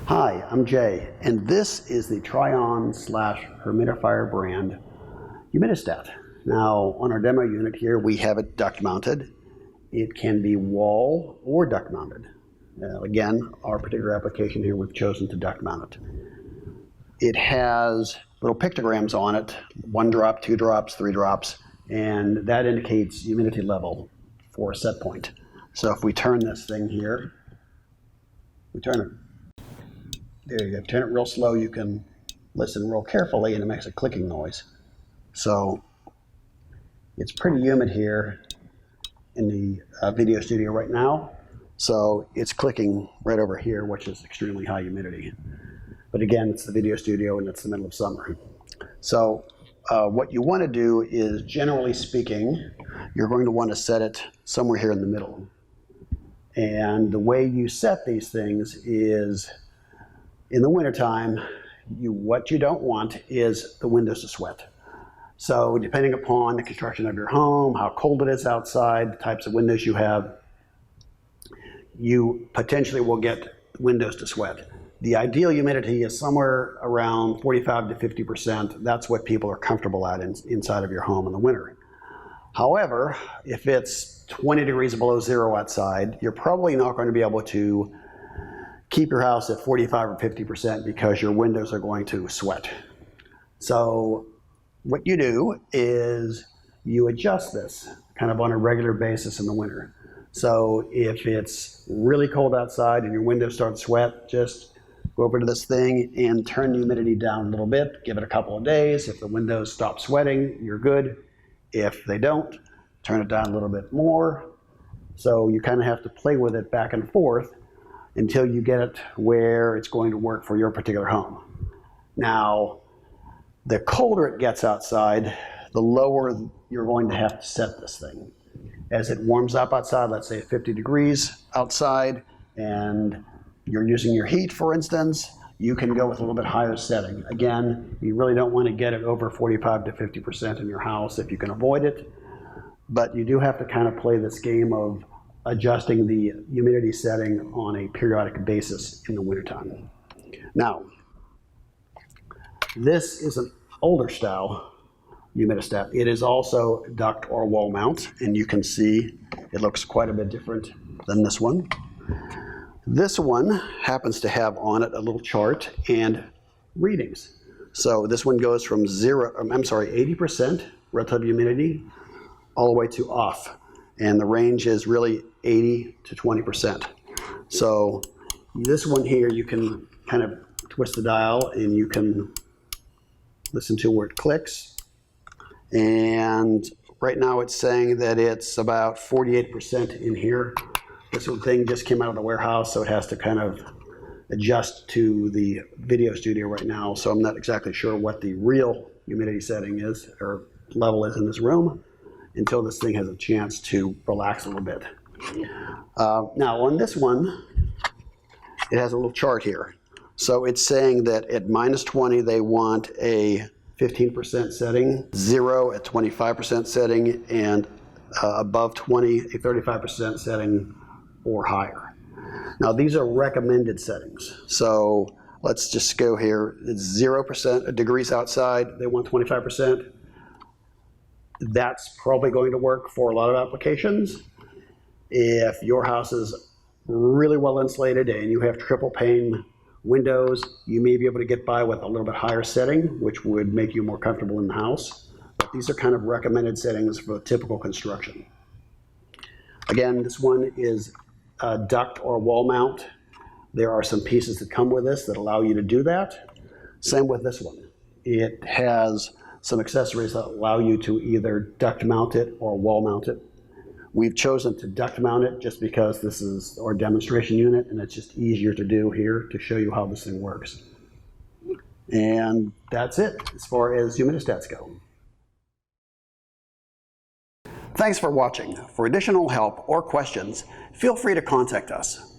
Hi, I'm Jay, and this is the Trion / Herrmidifier brand Humidistat. Now, on our demo unit here, we have it duct mounted. It can be wall or duct mounted. Again, our particular application here, we've chosen to duct mount it. It has little pictograms on it, 1 drop, 2 drops, 3 drops, and that indicates humidity level for a set point. So if we turn this thing here, we turn it. There you go. Turn it real slow. You can listen real carefully, and it makes a clicking noise. So it's pretty humid here in the video studio right now. So it's clicking right over here, which is extremely high humidity. But again, it's the video studio, and it's the middle of summer. So what you want to do is, generally speaking, you're going to want to set it somewhere here in the middle. And the way you set these things is, in the wintertime, what you don't want is the windows to sweat. So depending upon the construction of your home, how cold it is outside, the types of windows you have, you potentially will get windows to sweat. The ideal humidity is somewhere around 45 to 50%. That's what people are comfortable at inside of your home in the winter. However, if it's 20 degrees below zero outside, you're probably not going to be able to keep your house at 45 or 50% because your windows are going to sweat. So what you do is you adjust this kind of on a regular basis in the winter. So if it's really cold outside and your windows start to sweat, just go over to this thing and turn the humidity down a little bit. Give it a couple of days. If the windows stop sweating, you're good. If they don't, turn it down a little bit more. So you kind of have to play with it back and forth until you get it where it's going to work for your particular home. Now, the colder it gets outside, the lower you're going to have to set this thing. As it warms up outside, let's say 50 degrees outside, and you're using your heat, for instance, you can go with a little bit higher setting. Again, you really don't want to get it over 45 to 50% in your house if you can avoid it, but you do have to kind of play this game of adjusting the humidity setting on a periodic basis in the wintertime. Now, this is an older style humidistat. It is also duct or wall mount, and you can see it looks quite a bit different than this one. This one happens to have on it a little chart and readings. So this one goes from 80% relative humidity all the way to off. And the range is really 80 to 20%. So this one here, you can kind of twist the dial and you can listen to where it clicks. And right now it's saying that it's about 48% in here. This one thing just came out of the warehouse, so it has to kind of adjust to the video studio right now. So I'm not exactly sure what the real humidity setting is or level is in this room until this thing has a chance to relax a little bit. Now on this one, it has a little chart here. So it's saying that at -20, they want a 15% setting, 0 at 25% setting, and above 20, a 35% setting or higher. Now these are recommended settings. So let's just go here. It's 0% degrees outside. They want 25%. That's probably going to work for a lot of applications. If your house is really well insulated and you have triple pane windows, you may be able to get by with a little bit higher setting, which would make you more comfortable in the house. But these are kind of recommended settings for typical construction. Again, this one is a duct or wall mount. There are some pieces that come with this that allow you to do that. Same with this one. It has some accessories that allow you to either duct mount it or wall mount it. We've chosen to duct mount it just because this is our demonstration unit and it's just easier to do here to show you how this thing works. And that's it as far as humidistats go. Thanks for watching. For additional help or questions, feel free to contact us.